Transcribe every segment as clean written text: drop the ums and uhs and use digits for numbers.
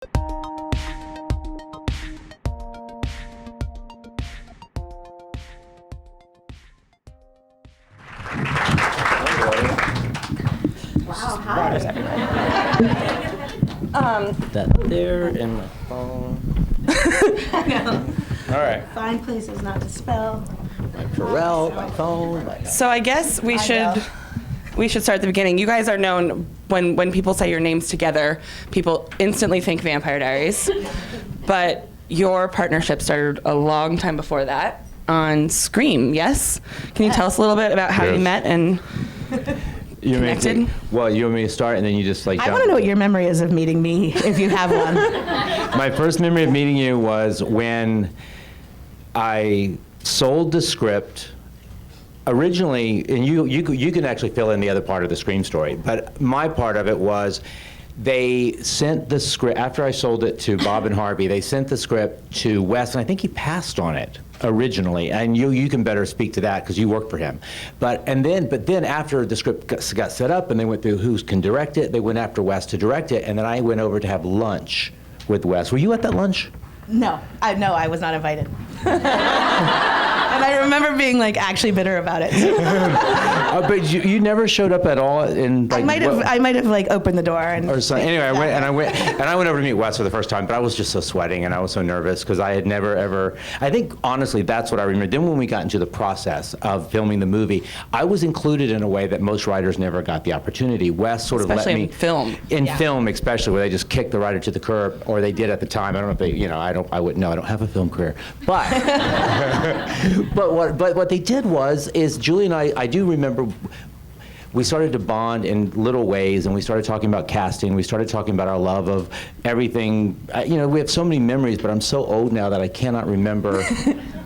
Wow, hi. That there in my phone. I know. All right. Find places not to spell. My Pharrell, my phone. So I guess we should start at the beginning. You guys are known when people say your names together, people instantly think Vampire Diaries. But your partnership started a long time before that on Scream, yes? Can you tell us a little bit about how you met and connected? Well, you want me to start and then you just like I want to know what your memory is of meeting me, if you have one. My first memory of meeting you was when I sold the script originally, and you can actually fill in the other part of the Scream story, but my part of it was they sent the script, after I sold it to Bob and Harvey, they sent the script to Wes, and I think he passed on it originally, and you can better speak to that because you worked for him. But then after the script got set up and they went through who can direct it, they went after Wes to direct it, and then I went over to have lunch with Wes. Were you at that lunch? No, I was not invited. And I remember being like actually bitter about it. But you never showed up at all in like. I might have like opened the door and. Or something. Anyway, I went over to meet Wes for the first time, but I was just so sweating and I was so nervous because I had never ever. I think honestly that's what I remember. Then when we got into the process of filming the movie, I was included in a way that most writers never got the opportunity. Wes sort of let me. Especially in film. In film, especially where they just kicked the writer to the curb, or they did at the time. I don't know if they, I wouldn't know. I don't have a film career, but. But what they did is Julie and I do remember we started to bond in little ways, and we started talking about casting. We started talking about our love of everything. We have so many memories, but I'm so old now that I cannot remember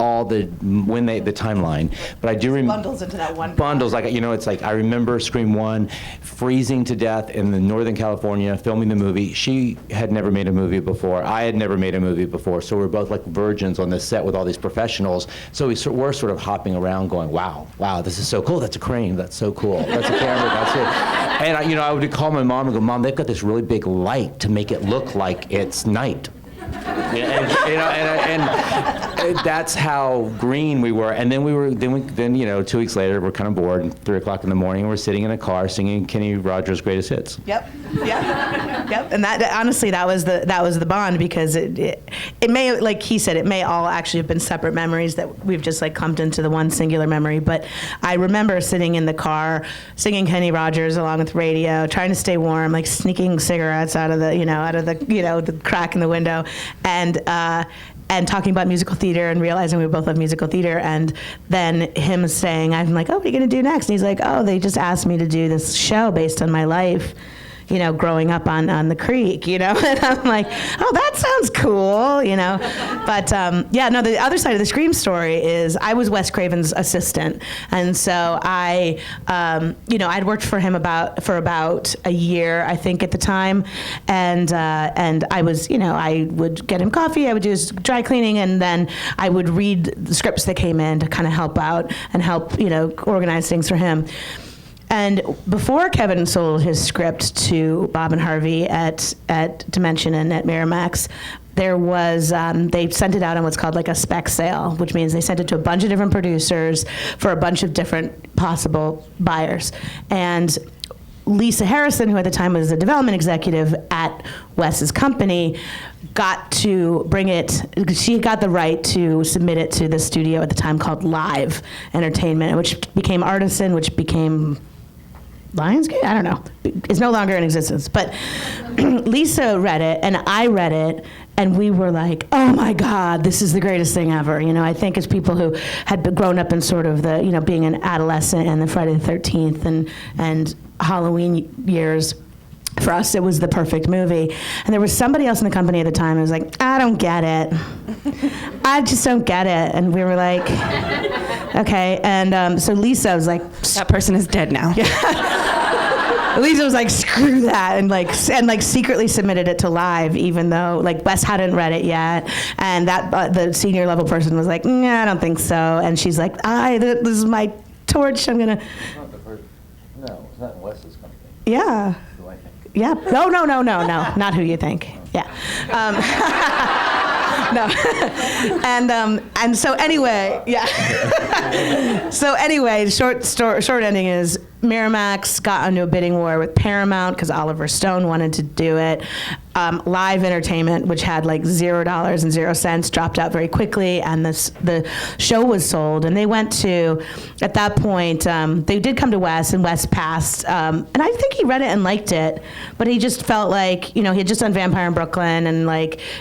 all the timeline. But I do remember bundles into that one. Bundles, it's like I remember Scream 1, freezing to death in the Northern California, filming the movie. She had never made a movie before. I had never made a movie before, so we're both like virgins on this set with all these professionals. So we're sort of hopping around, going, wow, this is so cool. That's a crane. That's so cool. That's a camera. That's it. And I would call my mom and go, Mom, they've got this really big light to make it look like it's night. And that's how green we were. And then 2 weeks later, we're kind of bored. And 3 o'clock in the morning, we're sitting in a car singing Kenny Rogers' greatest hits. Yep. And that honestly, that was the bond, because it may, like he said, it may all actually have been separate memories that we've just like clumped into the one singular memory. But I remember sitting in the car singing Kenny Rogers along with radio, trying to stay warm, like sneaking cigarettes out of the crack in the window. And talking about musical theater and realizing we both love musical theater, and then him saying, I'm like, oh, what are you going to do next? And he's like, oh, they just asked me to do this show based on my life, growing up on the creek, and I'm like, oh, that sounds cool, But the other side of the Scream story is I was Wes Craven's assistant, and so I'd worked for him for about a year, I think, at the time, and I was, I would get him coffee, I would do his dry cleaning, and then I would read the scripts that came in to kind of help out and help, organize things for him. And before Kevin sold his script to Bob and Harvey at Dimension and at Miramax, there was, they sent it out on what's called like a spec sale, which means they sent it to a bunch of different producers for a bunch of different possible buyers. And Lisa Harrison, who at the time was a development executive at Wes's company, got to bring it, she got the right to submit it to the studio at the time called Live Entertainment, which became Artisan, which became Lionsgate? I don't know. It's no longer in existence. But Lisa read it, and I read it, and we were like, oh my God, this is the greatest thing ever. I think as people who had grown up in sort of the, being an adolescent and the Friday the 13th and Halloween years, for us, it was the perfect movie. And there was somebody else in the company at the time who was like, I don't get it. I just don't get it. And we were like, okay. And so Lisa was like, that person is dead now. Lisa was like, screw that, and secretly submitted it to Live, even though Wes hadn't read it yet. And that the senior level person was like, nah, I don't think so. And she's like, this is my torch. I'm gonna. No, it's not Wes's company. Yeah. Yeah. No, not who you think. Yeah. No. And so anyway, yeah. So anyway, short ending is Miramax got into a bidding war with Paramount because Oliver Stone wanted to do it. Live Entertainment, which had like $0 dropped out very quickly, and the show was sold. And they went to, at that point, they did come to Wes, and Wes passed. And I think he read it and liked it, but he just felt like, he had just done Vampire in Brooklyn, and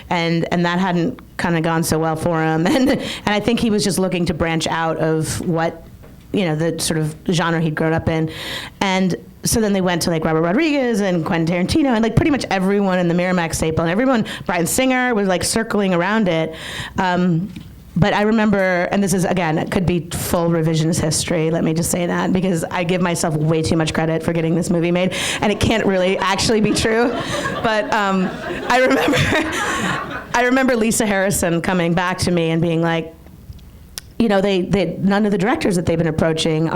and that hadn't kind of gone so well for him. And I think he was just looking to branch out of what, the sort of genre he'd grown up in. And so then they went to like Robert Rodriguez and Quentin Tarantino and like pretty much everyone in the Miramax staple, and everyone, Bryan Singer was like circling around it. But I remember, and this is, again, it could be full revisionist history, let me just say that, because I give myself way too much credit for getting this movie made, and it can't really actually be true. But I remember Lisa Harrison coming back to me and being like, they none of the directors that they've been approaching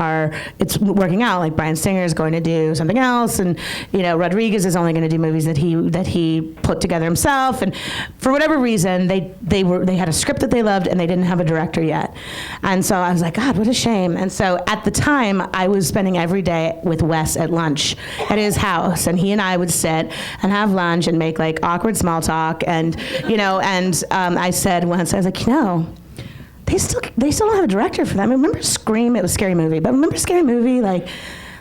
it's working out. Like Bryan Singer is going to do something else, and Rodriguez is only going to do movies that he put together himself. And for whatever reason, they had a script that they loved, and they didn't have a director yet. And so I was like, God, what a shame. And so at the time, I was spending every day with Wes at lunch at his house, and he and I would sit and have lunch and make like awkward small talk. And I said once, I was like, they still don't have a director for that. I mean, remember Scream? It was a scary movie, but remember Scary Movie? Like,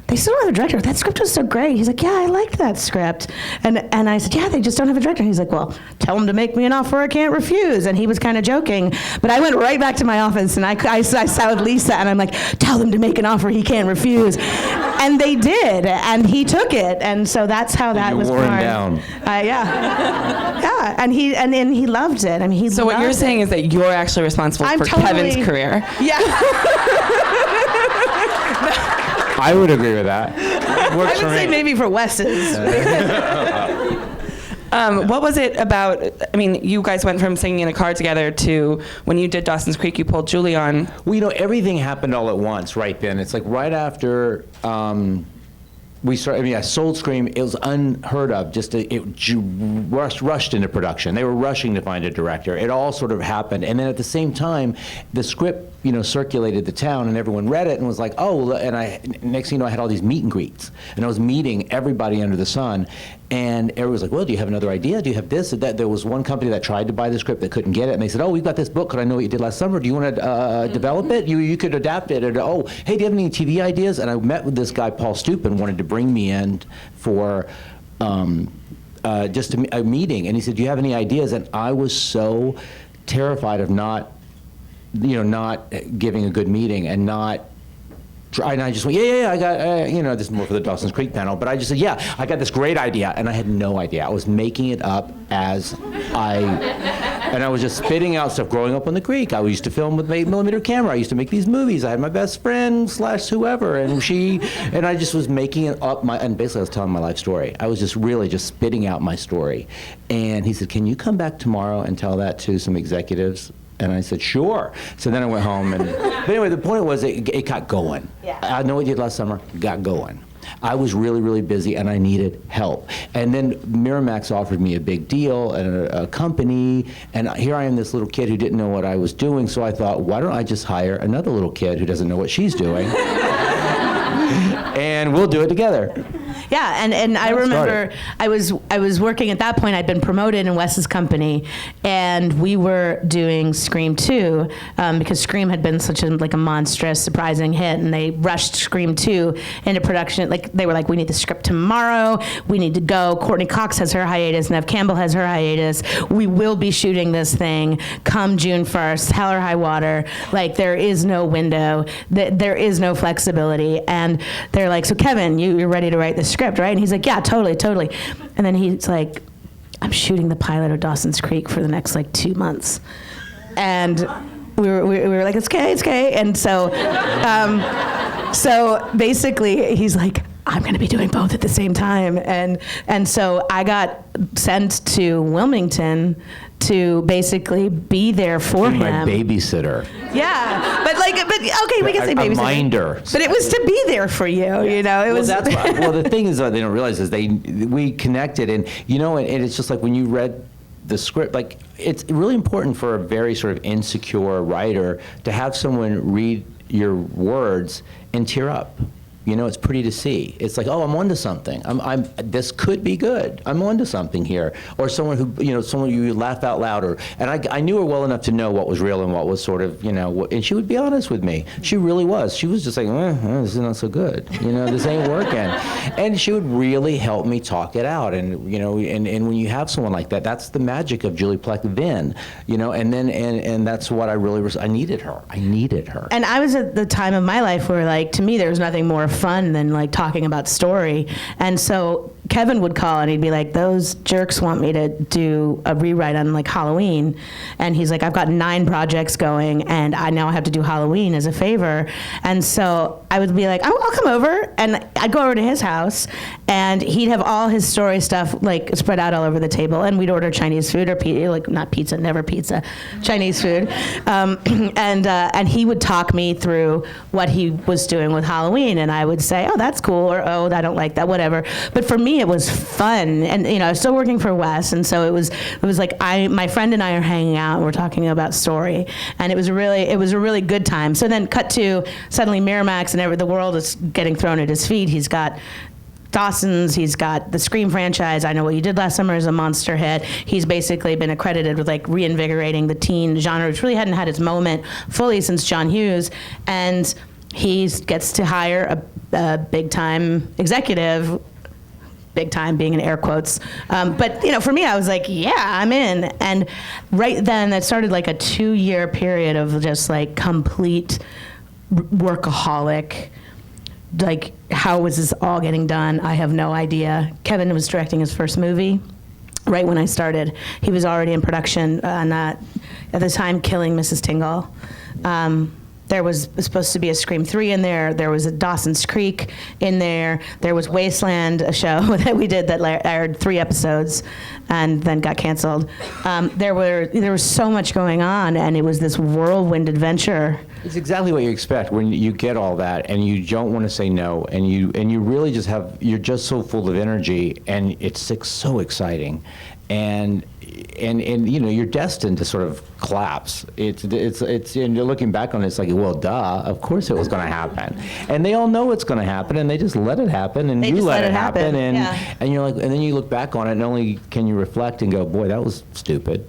they still don't have a director. That script was so great. He's like, yeah, I liked that script. And I said, yeah, they just don't have a director. And he's like, well, tell them to make me an offer I can't refuse. And he was kind of joking. But I went right back to my office, and I sat with Lisa, and I'm like, tell them to make an offer he can't refuse. And they did, and he took it. And so that's how that was born. You wore him down. Yeah, and he loved it. I mean, So what you're saying is that you're actually responsible for Kevin's career. Yeah. I would agree with that. Works I would say maybe for Wes's. What was it about? I mean, you guys went from singing in a car together to when you did Dawson's Creek, you pulled Julie on. Well, everything happened all at once right then. It's like right after we started. I mean, I sold Scream. It was unheard of. Rushed into production. They were rushing to find a director. It all sort of happened, and then at the same time, the script, circulated the town, and everyone read it and was like, oh. And next thing you know, I had all these meet and greets, and I was meeting everybody under the sun, and everyone was like, well, do you have another idea? Do you have this or that? There was one company that tried to buy the script that couldn't get it, and they said, oh, we've got this book. Could I know what you did last summer? Do you want to develop it? You could adapt it. Or, oh, hey, do you have any TV ideas? And I met with this guy, Paul Stupin, wanted to bring me in for just a meeting, and he said, do you have any ideas? And I was so terrified of not giving a good meeting and not. And I just went, yeah, I got, this is more for the Dawson's Creek panel, but I just said, yeah, I got this great idea, and I had no idea. I was making it up and I was just spitting out stuff. Growing up on the creek, I used to film with 8mm camera. I used to make these movies. I had my best friend / whoever, and I just was making it up, and basically I was telling my life story. I was just really just spitting out my story. And he said, can you come back tomorrow and tell that to some executives? And I said, sure. So then I went home. But anyway, the point was it got going. Yeah. I know what you did last summer, got going. I was really, really busy, and I needed help. And then Miramax offered me a big deal and a company, and here I am, this little kid who didn't know what I was doing, so I thought, why don't I just hire another little kid who doesn't know what she's doing? And we'll do it together. Yeah, and I remember I was working at that point. I'd been promoted in Wes's company, and we were doing Scream 2 because Scream had been such a monstrous, surprising hit, and they rushed Scream 2 into production. Like they were like, we need the script tomorrow. We need to go. Courtney Cox has her hiatus. Nev Campbell has her hiatus. We will be shooting this thing come June 1st, hell or high water. Like there is no window. There is no flexibility. And they're like, so Kevin, you're ready to write the script, right? And he's like, yeah, totally. And then he's like, I'm shooting the pilot of Dawson's Creek for the next 2 months. And we were like, it's okay. And so, so basically he's like, I'm going to be doing both at the same time. And so I got sent to Wilmington to basically be there for him. My babysitter. Yeah, but okay, we can say babysitter. A minder. But it was to be there for you, you know. It was. That's well, the thing is, they don't realize is we connected, and you know, and it's just like when you read the script, like it's really important for a very sort of insecure writer to have someone read your words and tear up. You know, it's pretty to see. It's like, oh, I'm onto something. This could be good. I'm onto something here. Or someone who, you know, someone you laugh out loud. And I knew her well enough to know what was real and what was sort of, you know, and she would be honest with me. She really was. She was just like, this is not so good. You know, this ain't working. And she would really help me talk it out. And, you know, and when you have someone like that, that's the magic of Julie Plec then, you know, and then, and that's what I really, I needed her. I needed her. And I was at the time of my life where, like, to me, there was nothing more fun than like talking about story. And so Kevin would call and he'd be like, those jerks want me to do a rewrite on like Halloween. And he's like, I've got 9 projects going and I now have to do Halloween as a favor. And so I would be like, I'll come over. And I'd go over to his house and he'd have all his story stuff like spread out all over the table. And we'd order Chinese food or like not pizza, never pizza, Chinese food. And he would talk me through what he was doing with Halloween. And I would say, oh, that's cool, or oh, I don't like that, whatever. But for me, it was fun, and you know, I was still working for Wes, and so it was like my friend and I are hanging out, and we're talking about story, and it was a really good time. So then, cut to suddenly Miramax, and the world is getting thrown at his feet. He's got Dawson's, he's got the Scream franchise. I Know What You Did Last Summer is a monster hit. He's basically been accredited with like reinvigorating the teen genre, which really hadn't had its moment fully since John Hughes, and he gets to hire a big-time executive, big time being in air quotes. But, you know, for me, I was like, yeah, I'm in. And right then, that started like a 2-year period of just like complete workaholic. Like, how was this all getting done? I have no idea. Kevin was directing his first movie. Right when I started, he was already in production on, at the time, Killing Mrs. Tingle. There was supposed to be a Scream 3 in there. There was a Dawson's Creek in there. There was Wasteland, a show that we did that aired 3 episodes and then got canceled. There was so much going on, and it was this whirlwind adventure. It's exactly what you expect when you get all that, and you don't want to say no, and you really just you're just so full of energy, and it's so exciting, and you know, you're destined to sort of collapse. It's and you're looking back on it, it's like, well, duh, of course it was going to happen, and they all know it's going to happen, and they just let it happen, and you let it happen, and you're like, and then you look back on it, and only can you reflect and go, boy, that was stupid.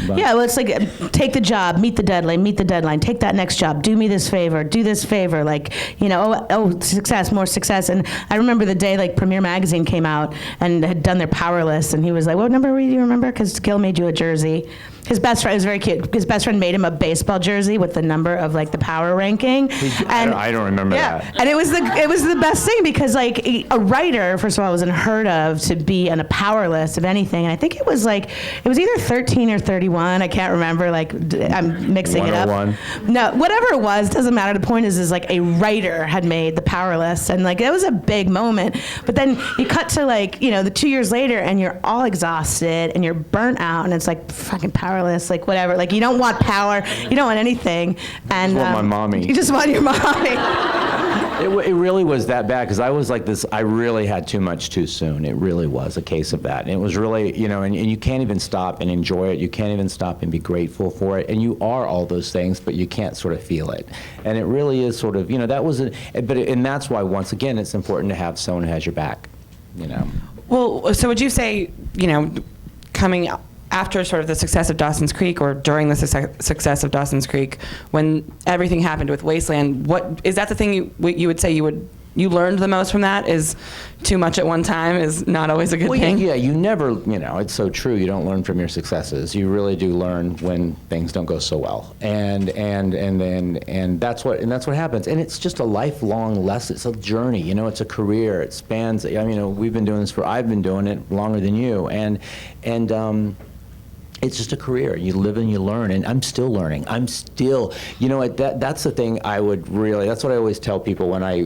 But yeah, well, it's like, take the job, meet the deadline, take that next job, do me this favor, do this favor, like, you know, oh, success, more success. And I remember the day, like, Premiere Magazine came out and had done their power list, and he was like, what number do you remember? Because Gil made you a jersey. His best friend, it was very cute, his best friend made him a baseball jersey with the number of, like, the power ranking. And I don't remember that. And it was the best thing, because, like, a writer, first of all, was unheard of to be on a power list of anything. And I think it was either 13 or 31, I can't remember, like, I'm mixing it up. 101. No, whatever it was, doesn't matter. The point is like, a writer had made the power list, and, like, it was a big moment. But then you cut to, like, you know, the 2 years later, and you're all exhausted, and you're burnt out, and it's like, fucking powerless, like, whatever. Like, you don't want power, you don't want anything. And I just want my mommy. You just want your mommy. It really was that bad, because I was like this, I really had too much too soon. It really was a case of that. And it was really, you know, and you can't even stop and enjoy it. You can't even stop and be grateful for it. And you are all those things, but you can't sort of feel it. And it really is sort of, you know, that was, and that's why, once again, it's important to have someone who has your back, you know. Well, so would you say, you know, coming after sort of the success of Dawson's Creek, or during the success of Dawson's Creek, when everything happened with Wasteland, what is that the thing you would say you learned the most from that? Is too much at one time is not always a good thing? Yeah, you never, you know, it's so true. You don't learn from your successes. You really do learn when things don't go so well, and that's what happens. And it's just a lifelong lesson. It's a journey. You know, it's a career. It spans. I mean, you know, I've been doing it longer than you, and it's just a career. You live and you learn, and I'm still learning. I'm still, that's the thing I would really, that's what I always tell people when I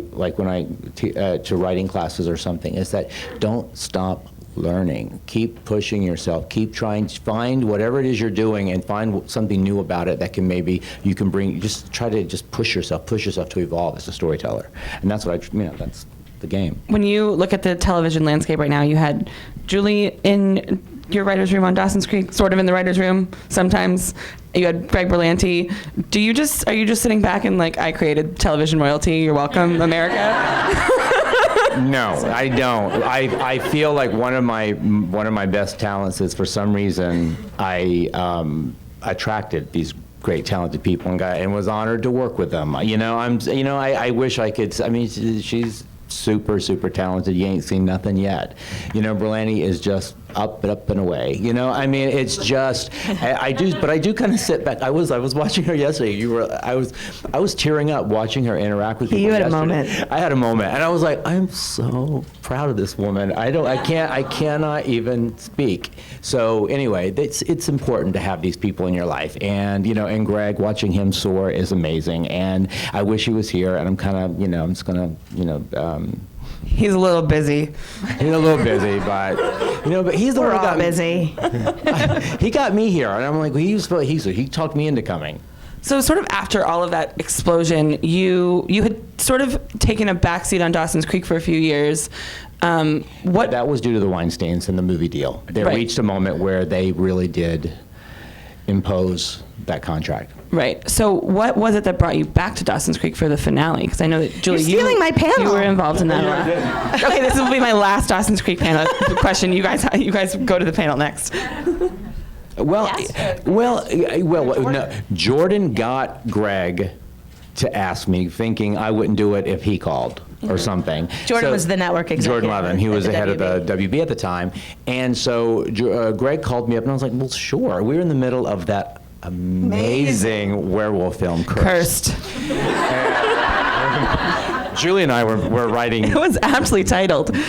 to writing classes or something, is that don't stop learning. Keep pushing yourself. Keep trying to find whatever it is you're doing and find something new about it that can maybe you can bring, just try to just push yourself to evolve as a storyteller. And that's what that's the game. When you look at the television landscape right now, you had Julie in your writer's room on Dawson's Creek, sort of in the writer's room sometimes. You had Greg Berlanti. Are you just sitting back and like, I created television royalty, you're welcome, America? No, I don't. I feel like one of my best talents is, for some reason, I attracted these great talented people and was honored to work with them. I wish I could. I mean, she's super talented. You ain't seen nothing yet. Berlanti is just up and away. I mean, it's just, I do kind of sit back. I was watching her yesterday. I was tearing up watching her interact with people. You had yesterday. a moment. I had a moment, and I was like, I'm so proud of this woman. I cannot even speak. So anyway, it's important to have these people in your life, and and Greg, watching him soar is amazing, and I wish he was here, and I'm kind of, I'm just gonna, He's a little busy. He's a little busy, but but he's the one We're who got all busy. He got me here, and I'm like, well, he talked me into coming. So sort of after all of that explosion, you had sort of taken a backseat on Dawson's Creek for a few years. That was due to the Weinsteins and the movie deal. They reached a moment where they really did impose that contract. Right. So what was it that brought you back to Dawson's Creek for the finale? Because I know that, Julie, You're stealing my panel. You were involved in that a lot. Okay, this will be my last Dawson's Creek panel question. You guys go to the panel next. Well, no, Jordan got Greg to ask me, thinking I wouldn't do it if he called or something. Jordan was the network executive. Jordan Levin, he was at the head of the WB at the time. And so Greg called me up, and I was like, well, sure. We were in the middle of that amazing werewolf film, Cursed. Julie and I were writing. It was aptly titled. We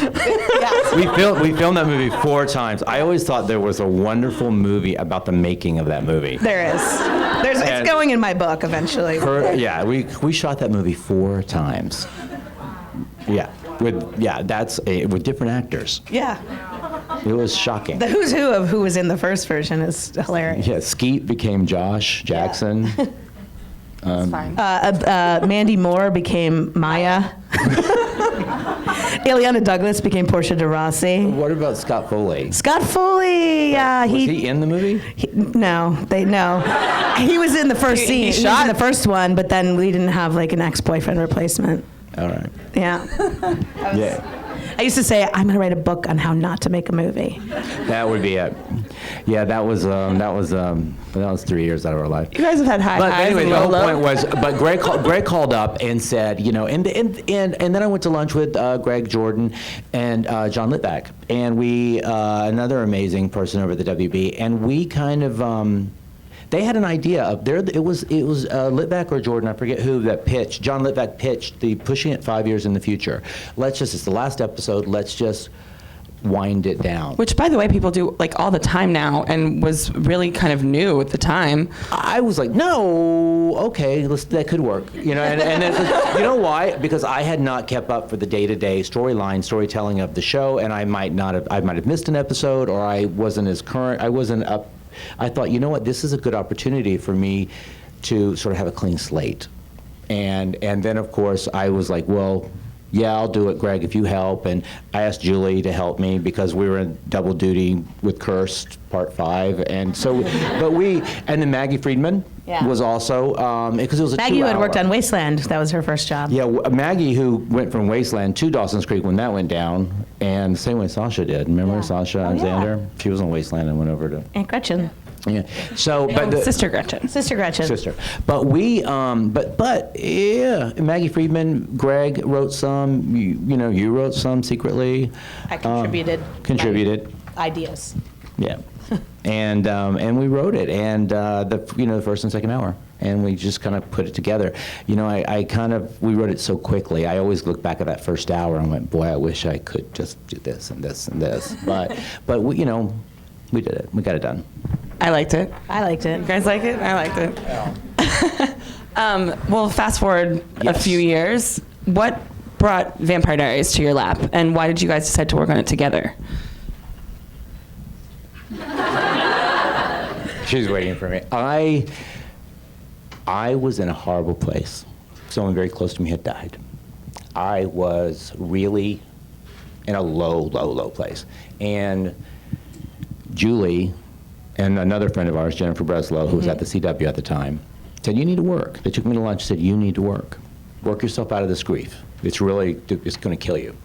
filmed that movie 4 times. I always thought there was a wonderful movie about the making of that movie. There is. It's going in my book eventually. We shot that movie 4 times. Yeah, with different actors. Yeah. It was shocking. The who's who of who was in the first version is hilarious. Yeah, Skeet became Josh Jackson. That's fine. Mandy Moore became Maya. Ileana Douglas became Portia de Rossi. What about Scott Foley? Scott Foley, Was he in the movie? No. He was in the first scene. He was in the first one, but then we didn't have like an ex-boyfriend replacement. All right. Yeah. I used to say, I'm going to write a book on how not to make a movie. That would be it. Yeah, that was 3 years out of our life. You guys have had high But highs anyway, and the low whole point lows. was, but Greg called up and said, and then I went to lunch with Greg, Jordan, and John Litvack, and we another amazing person over at the WB, and we kind of. They had an idea of it was Litvack or Jordan, I forget who, that pitched. John Litvack pitched the pushing it 5 years in the future. It's the last episode. Let's just wind it down. Which, by the way, people do like all the time now, and was really kind of new at the time. I was like, no, okay, that could work, and then, you know why? Because I had not kept up for the day-to-day storytelling of the show, and I might have missed an episode, or I wasn't as current. I wasn't up. I thought, you know what, this is a good opportunity for me to sort of have a clean slate. And then, of course, I was like, well, yeah, I'll do it, Greg, if you help. And I asked Julie to help me because we were in double duty with Cursed, Part 5. And so, and then Maggie Friedman was also, because it was a 2-hour. Maggie, who had worked on Wasteland, that was her first job. Yeah, Maggie, who went from Wasteland to Dawson's Creek when that went down, and the same way Sasha did. Remember Sasha Alexander? Yeah. She was on Wasteland and went over to... Aunt Gretchen. Yeah. So, but Sister Gretchen. Sister. But we, yeah, Maggie Friedman, Greg wrote some. You wrote some secretly. I contributed. Ideas. Yeah. And we wrote it, and the first and second hour, and we just kind of put it together. We wrote it so quickly. I always look back at that first hour and went, boy, I wish I could just do this and this and this. But we did it. We got it done. I liked it. I liked it. You guys like it? I liked it. Well, fast forward a few years. What brought Vampire Diaries to your lap, and why did you guys decide to work on it together? She's waiting for me. I was in a horrible place. Someone very close to me had died. I was really in a low place. And Julie and another friend of ours, Jennifer Breslow, who was at the CW at the time, said, you need to work. They took me to lunch and said, you need to work. Work yourself out of this grief. It's going to kill you.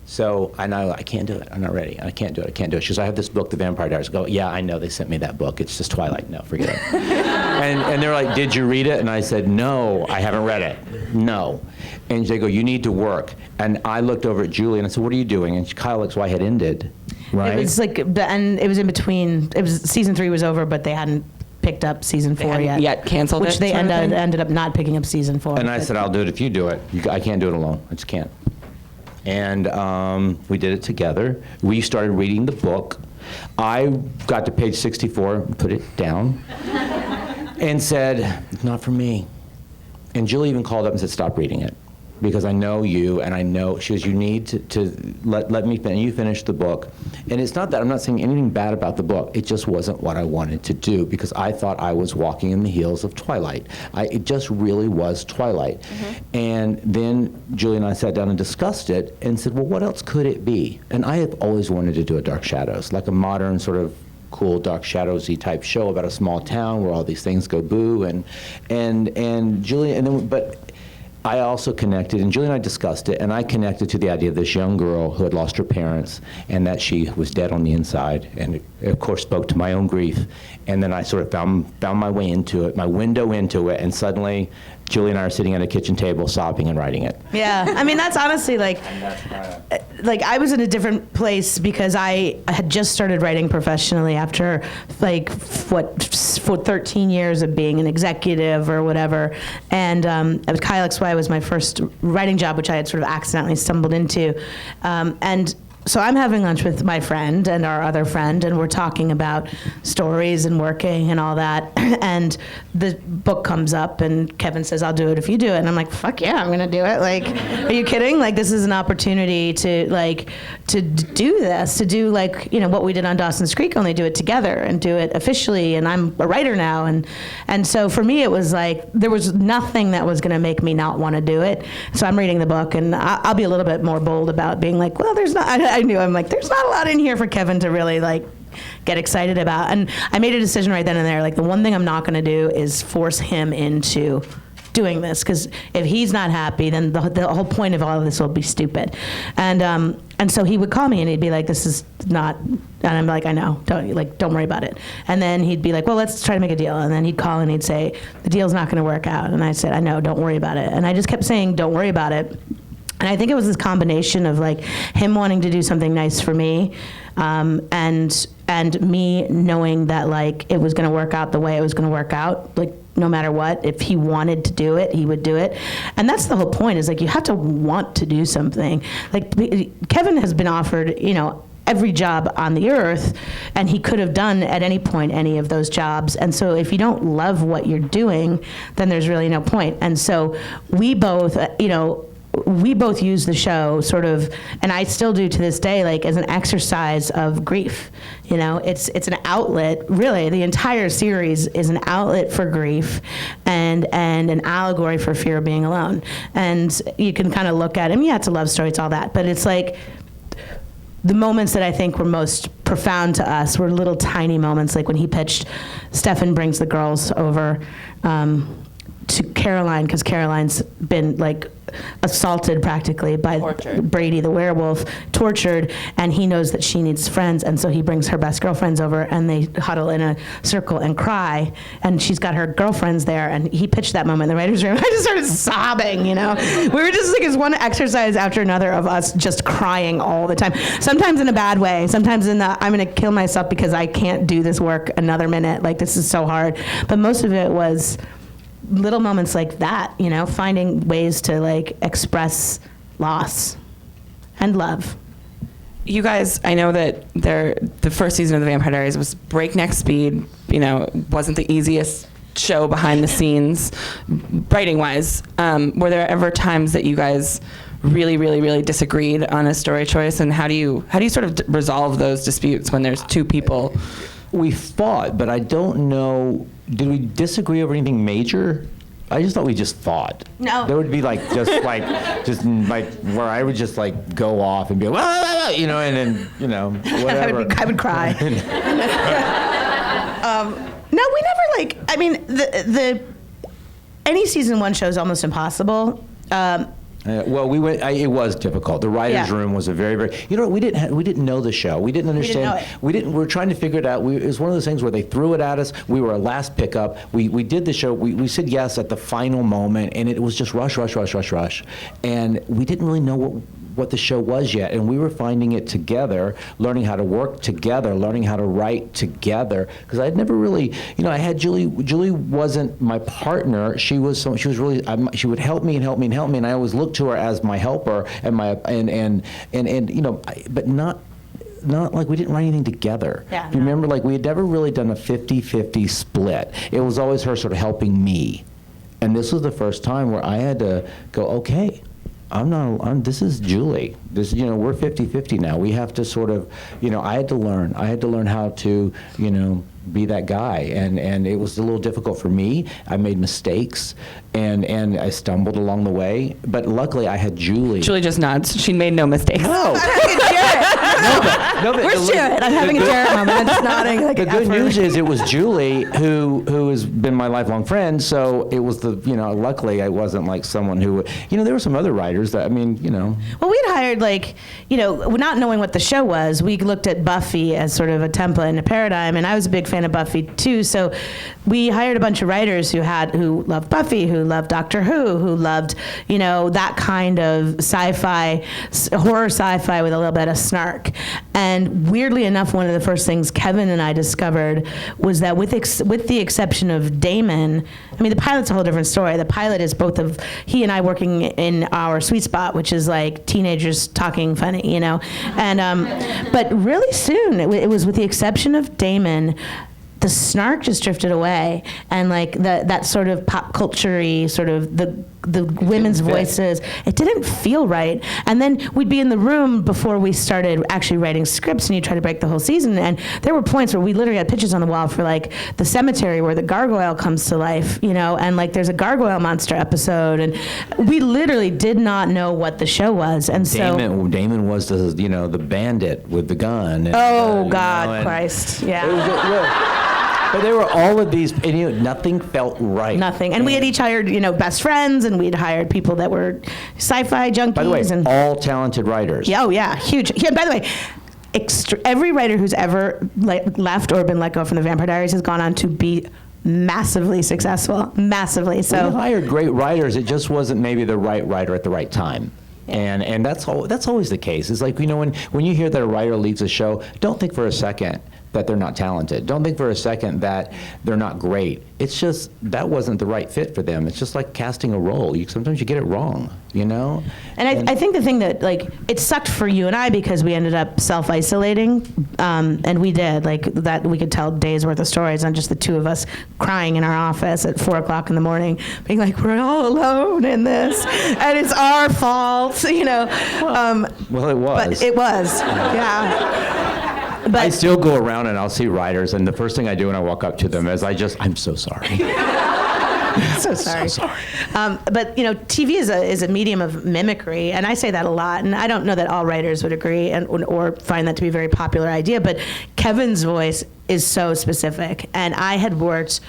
So I know, I can't do it. I'm not ready. I can't do it. She goes, I have this book, The Vampire Diaries. I go, yeah, I know. They sent me that book. It's just Twilight. No, forget it. and they're like, did you read it? And I said, no, I haven't read it. No. And they go, you need to work. And I looked over at Julie and I said, what are you doing? And she kind of looks why it ended, right? It was like, and it was in between. It was season 3 was over, but they hadn't picked up season 4 yet. Yet canceled which it. They ended up not picking up season 4. And I said, I'll do it if you do it. I can't do it alone. I just can't. And we did it together. We started reading the book. I got to page 64, put it down, and said, it's not for me. And Julie even called up and said, stop reading it, because I know you, and I know, she goes, you need to let me finish. You finish the book. And it's not that I'm not saying anything bad about the book. It just wasn't what I wanted to do, because I thought I was walking in the heels of Twilight. It just really was Twilight. And then Julie and I sat down and discussed it and said, well, what else could it be? And I have always wanted to do a Dark Shadows, like a modern sort of cool Dark Shadows-y type show about a small town where all these things go boo. And Julie, and then, but I also connected, and Julie and I discussed it, and I connected to the idea of this young girl who had lost her parents and that she was dead on the inside, and it, of course, spoke to my own grief. And then I sort of found my way into it, my window into it, and suddenly Julie and I are sitting at a kitchen table sobbing and writing it. Yeah, I mean, that's honestly like I was in a different place because I had just started writing professionally after like for 13 years of being an executive or whatever. And Kyle XY was my first writing job, which I had sort of accidentally stumbled into. And so I'm having lunch with my friend and our other friend, and we're talking about stories and working and all that. And the book comes up, and Kevin says, I'll do it if you do it. And I'm like, fuck yeah, I'm going to do it. Like, are you kidding? Like, this is an opportunity to do this, to do like, you know, what we did on Dawson's Creek, only do it together and do it officially. And I'm a writer now. And so for me, it was like, there was nothing that was going to make me not want to do it. So I'm reading the book, and I'll be a little bit more bold about being like, well, there's not, I'm like, there's not a lot in here for Kevin to really like get excited about. And I made a decision right then and there, like the one thing I'm not going to do is force him into doing this, because if he's not happy, then the whole point of all of this will be stupid. And so he would call me and he'd be like, this is not, and I'm like, I know, don't worry about it. And then he'd be like, well, let's try to make a deal. And then he'd call and he'd say, the deal's not going to work out. And I said, I know, don't worry about it. And I just kept saying, don't worry about it. And I think it was this combination of like him wanting to do something nice for me, and me knowing that like it was going to work out the way it was going to work out, like no matter what. If he wanted to do it, he would do it. And that's the whole point, is like you have to want to do something. Like Kevin has been offered, you know, every job on the earth, and he could have done at any point any of those jobs. And so if you don't love what you're doing, then there's really no point. And so we both, we both use the show sort of, and I still do to this day, like as an exercise of grief. You know, it's an outlet, really. The entire series is an outlet for grief and an allegory for fear of being alone. And you can kind of look at it, yeah, it's a love story, it's all that, but it's like, the moments that I think were most profound to us were little tiny moments, like when he pitched, Stefan brings the girls over to Caroline, because Caroline's been like assaulted practically by Brady the werewolf, tortured, and he knows that she needs friends, and so he brings her best girlfriends over, and they huddle in a circle and cry, and she's got her girlfriends there, and he pitched that moment in the writer's room. I just started sobbing, you know. We were just like, it's one exercise after another of us just crying all the time, sometimes in a bad way, sometimes in the, I'm gonna kill myself because I can't do this work another minute, like this is so hard, but most of it was little moments like that, you know, finding ways to like express loss and love. you guys, I know that the first season of The Vampire Diaries was breakneck speed. You know, wasn't the easiest show behind the scenes, writing-wise. Were there ever times that you guys really, really, really disagreed on a story choice? And how do you sort of resolve those disputes when there's two people? We fought, but I don't know, did we disagree over anything major? I just thought we just fought. No. There would be just where I would just like go off and be like, you know, and then, you know, whatever. I would cry. No, we never I mean, any season one show is almost impossible. Well, it was difficult. The writers' room was a very, very. You know, we didn't know the show. We didn't understand. We were trying to figure it out. It was one of those things where they threw it at us. We were a last pickup. We did the show. We said yes at the final moment, and it was just rush, and we didn't really know what the show was yet, and we were finding it together, learning how to work together, learning how to write together. Because I'd never really, you know, I had Julie. Julie wasn't my partner. She was really. She would help me, and I always looked to her as my helper and you know, but not like we didn't write anything together. Yeah, you remember, like we had never really done a 50-50 split. It was always her sort of helping me, and this was the first time where I had to go, okay. This is Julie. You know, we're 50-50 now. We have to sort of, you know, I had to learn how to, you know, be that guy. And it was a little difficult for me. I made mistakes and I stumbled along the way. But luckily I had Julie. Julie just nods. She made no mistakes. No. Where's Jared? I'm having a Jared moment. I'm just nodding. The good news is it was Julie who has been my lifelong friend. So it was luckily I wasn't like someone who, you know, there were some other writers that, I mean, you know. Well, we'd hired not knowing what the show was, we looked at Buffy as sort of a template and a paradigm, and I was a big fan of Buffy too. So we hired a bunch of writers who loved Buffy, who loved Doctor Who loved, you know, that kind of sci-fi, horror sci-fi with a little bit of snark. And weirdly enough, one of the first things Kevin and I discovered was that with the exception of Damon, I mean, the pilot's a whole different story. The pilot is both of he and I working in our sweet spot, which is like teenagers talking funny, you know. And but really soon, it was with the exception of Damon, the snark just drifted away, and like that sort of pop culture-y, sort of the women's voices, it didn't feel right. And then we'd be in the room before we started actually writing scripts, and you try to break the whole season, and there were points where we literally had pictures on the wall for like the cemetery where the gargoyle comes to life, you know, and like there's a gargoyle monster episode, and we literally did not know what the show was. And Damon was the bandit with the gun. And, God, Christ, yeah. It was but there were all of these, and nothing felt right. Nothing. And we had each hired, best friends, and we'd hired people that were sci-fi junkies. By the way, all talented writers. Yeah, oh yeah, huge. Yeah, by the way, every writer who's ever left or been let go from the Vampire Diaries has gone on to be massively successful. Massively. So we hired great writers. It just wasn't maybe the right writer at the right time. And that's always the case. It's like, when you hear that a writer leads a show, don't think for a second that they're not talented. Don't think for a second that they're not great. It's just that wasn't the right fit for them. It's just like casting a role. Sometimes you get it wrong, you know? And I think the thing that, it sucked for you and I because we ended up self-isolating, and we did, that we could tell days worth of stories on just the two of us crying in our office at 4 o'clock in the morning, being like, we're all alone in this, and it's our fault, Well, it was. But it was, yeah. But I still go around and I'll see writers, and the first thing I do when I walk up to them is I'm so sorry. So sorry. But TV is a medium of mimicry, and I say that a lot. And I don't know that all writers would agree or find that to be a very popular idea. But Kevin's voice is so specific, and I had worked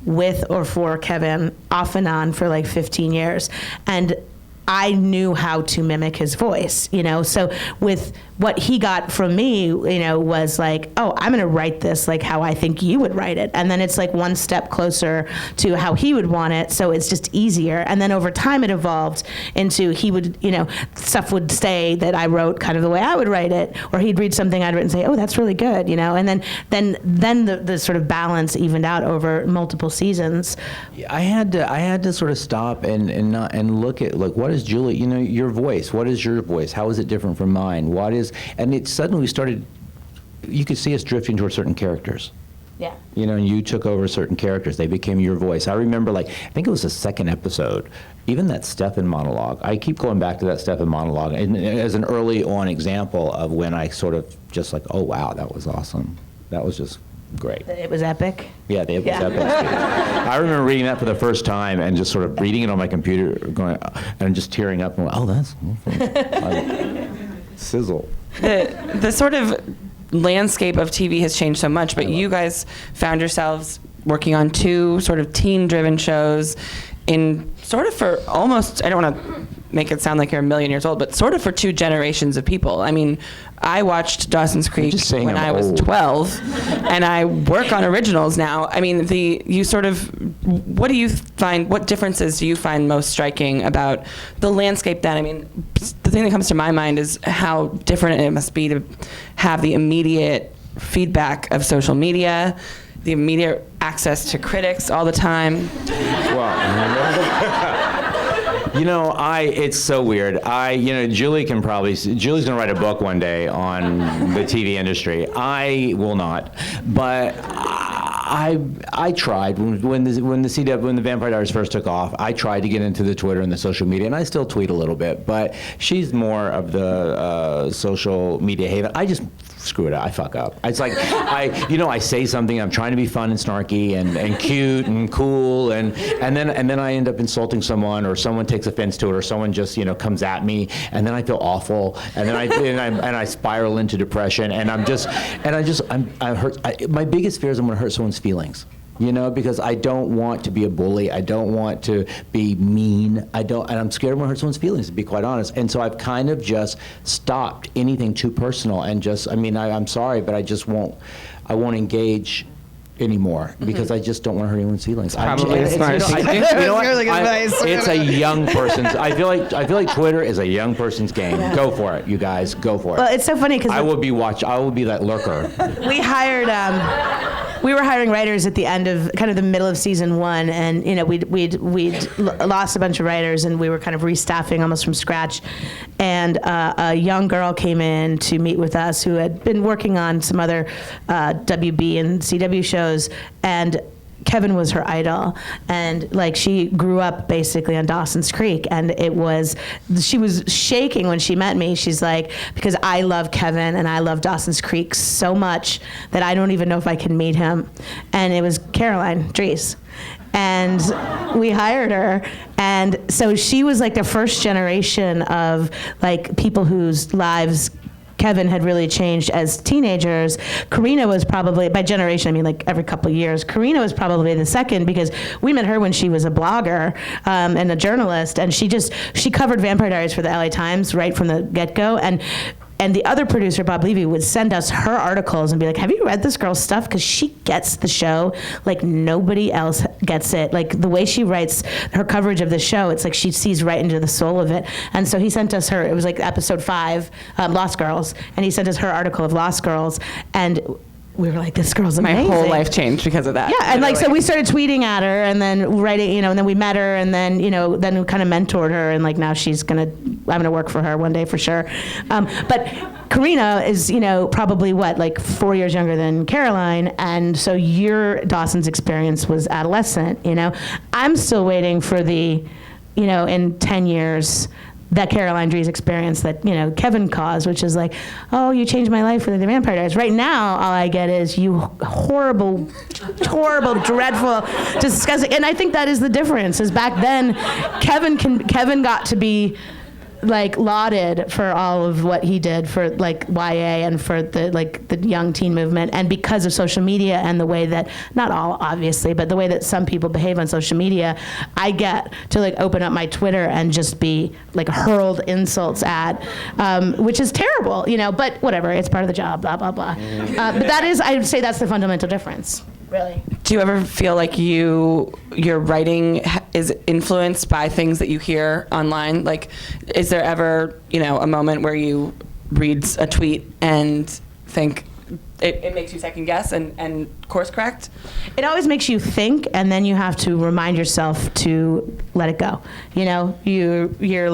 with or for Kevin off and on for 15 years, and I knew how to mimic his voice, So with what he got from me, was I'm going to write this like how I think you would write it. And then it's like one step closer to how he would want it. So it's just easier. And then over time it evolved into he would, stuff would say that I wrote kind of the way I would write it, or he'd read something I'd written and say, oh, that's really good, And then the sort of balance evened out over multiple seasons. I had to sort of stop and look at what is Julie, your voice. What is your voice? How is it different from mine? What is and it suddenly started, you could see us drifting towards certain characters. Yeah. You know, and you took over certain characters. They became your voice. I remember, like, I think it was the second episode, even that Stefan monologue. I keep going back to that Stefan monologue and as an early on example of when I sort of just like, oh, wow, that was awesome. That was just great. It was epic. Yeah, it was epic. I remember reading that for the first time and just sort of reading it on my computer going, and just tearing up and going, oh, that's sizzle. The sort of landscape of TV has changed so much, but you guys found yourselves working on 2 sort of teen-driven shows in sort of for almost, I don't want to make it sound like you're a million years old, but sort of for 2 generations of people. I mean, I watched Dawson's Creek when I was 12, and I work on originals now. I mean, what do you find, what differences do you find most striking about the landscape then? I mean, the thing that comes to my mind is how different it must be to have the immediate feedback of social media, the immediate access to critics all the time. You know, it's so weird. Julie's gonna write a book one day on the TV industry. I will not, but I tried when the Vampire Diaries first took off. I tried to get into the Twitter and the social media, and I still tweet a little bit. But she's more of the social media haven. I just screw it up. I fuck up. It's like I say something. I'm trying to be fun and snarky and cute and cool, and then I end up insulting someone, or someone takes offense to it, or someone just comes at me, and then I feel awful, and then I spiral into depression, and I'm hurt. My biggest fear is I'm going to hurt someone's feelings. Because I don't want to be a bully. I don't want to be mean. And I'm scared I'm gonna hurt someone's feelings, to be quite honest. And so I've kind of just stopped anything too personal and I'm sorry, but I won't engage anymore because I just don't want to hurt anyone's feelings. It's a young person's. I feel like Twitter is a young person's game. Yeah. Go for it, you guys. Go for it. Well, it's so funny because I will be that lurker. We were hiring writers at the end of kind of the middle of season 1, and we'd lost a bunch of writers, and we were kind of restaffing almost from scratch. And a young girl came in to meet with us who had been working on some other WB and CW shows, and Kevin was her idol, and she grew up basically on Dawson's Creek, and she was shaking when she met me. She's like, because I love Kevin and I love Dawson's Creek so much that I don't even know if I can meet him. And it was Caroline Dries. And we hired her, and so she was like the first generation of people whose lives Kevin had really changed as teenagers. Carina was probably, by generation, I mean every couple of years, Carina was probably the second, because we met her when she was a blogger and a journalist, and she covered Vampire Diaries for the LA Times right from the get-go, and the other producer, Bob Levy, would send us her articles and be like, have you read this girl's stuff? Because she gets the show like nobody else gets it. The way she writes her coverage of the show, it's like she sees right into the soul of it. And so he sent us her, it was episode 5, Lost Girls, and he sent us her article of Lost Girls, and we were like, this girl's amazing. My whole life changed because of that. Yeah, and so we started tweeting at her, and then writing, and then we met her, and then then we kind of mentored her, and now I'm gonna work for her one day for sure. But Carina is probably 4 years younger than Caroline, and so your Dawson's experience was adolescent. I'm still waiting for the, in 10 years. That Caroline Dries experience that Kevin caused, which is oh, you changed my life with the Vampire Diaries. Right now, all I get is you horrible, dreadful, disgusting. And I think that is the difference. Is back then, Kevin got to be lauded for all of what he did for YA and for the young teen movement, and because of social media and the way that, not all obviously, but the way that some people behave on social media, I get to open up my Twitter and just be hurled insults at, which is terrible, but whatever, it's part of the job, blah blah blah. But I would say that's the fundamental difference. Really. Do you ever feel like your writing is influenced by things that you hear online? Is there ever, a moment where you read a tweet and think it makes you second guess and course correct? It always makes you think, and then you have to remind yourself to let it go. You're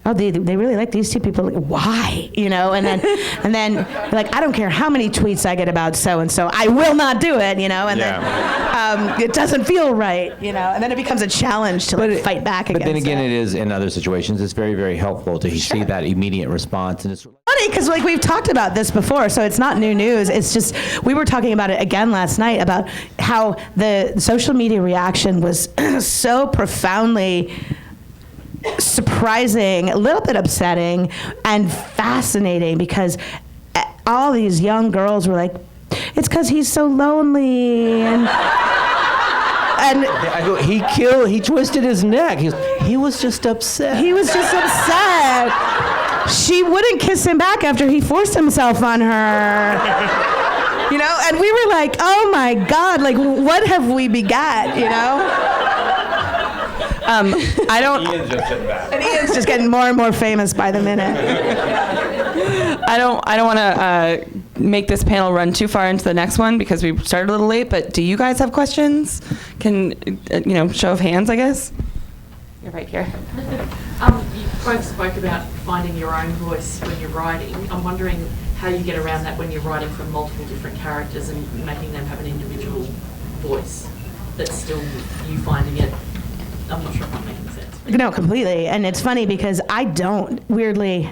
oh, they really like these two people. Like, why? You know, and then like, I don't care how many tweets I get about so and so, I will not do it. You know, and then it doesn't feel right. You know, and then it becomes a challenge to fight back against. But then again, it is in other situations, it's very, very helpful to see that immediate response, and it's funny because like we've talked about this before, so it's not new news. It's just we were talking about it again last night about how the social media reaction was so profoundly surprising, a little bit upsetting, and fascinating because all these young girls were like, it's because he's so lonely, and I go, he twisted his neck. He was just upset. He was just upset. She wouldn't kiss him back after he forced himself on her. You know, and we were like, oh my God, like what have we begat, you know? I don't. Ian's just sitting back. And Ian's just getting more and more famous by the minute. I don't want to make this panel run too far into the next one because we started a little late. But do you guys have questions? Can show of hands, I guess. You're right here. You both spoke about finding your own voice when you're writing. I'm wondering how you get around that when you're writing for multiple different characters and making them have an individual voice that's still you finding it. I'm not sure if I'm making sense. No, completely. And it's funny because I don't, weirdly.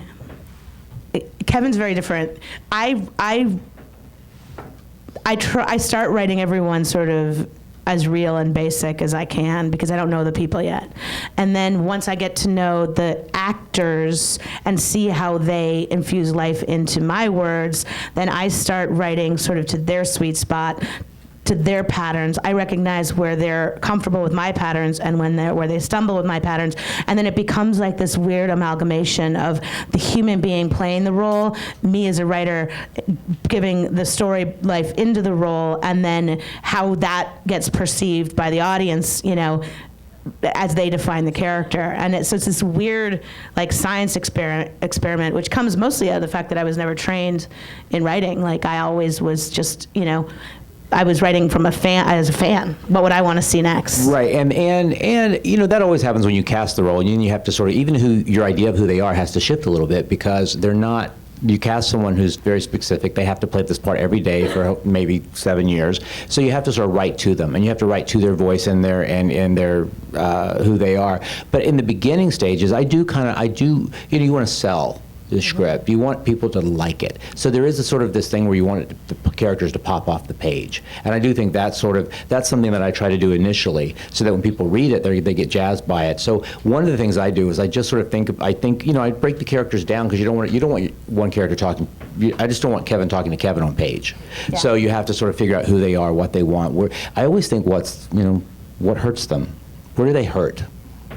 Kevin's very different. I start writing everyone sort of as real and basic as I can because I don't know the people yet. And then once I get to know the actors and see how they infuse life into my words, then I start writing sort of to their sweet spot, to their patterns. I recognize where they're comfortable with my patterns and where they stumble with my patterns. And then it becomes like this weird amalgamation of the human being playing the role, me as a writer giving the story life into the role, and then how that gets perceived by the audience, you know, as they define the character. And so it's this weird like science experiment, which comes mostly out of the fact that I was never trained in writing. Like I always was just, you know, I was writing from as a fan. What would I want to see next? Right, and you know that always happens when you cast the role, and you have to sort of even your idea of who they are has to shift a little bit because they're not. You cast someone who's very specific. They have to play this part every day for maybe 7 years. So you have to sort of write to them, and you have to write to their voice and their who they are. But in the beginning stages, I do. You know, you want to sell the script. You want people to like it. So there is a sort of this thing where you want the characters to pop off the page. And I do think that's something that I try to do initially so that when people read it, they get jazzed by it. So one of the things I do is I just sort of think, you know, I break the characters down because you don't want one character talking. I just don't want Kevin talking to Kevin on page. Yeah. So you have to sort of figure out who they are, what they want. I always think what hurts them. Where do they hurt?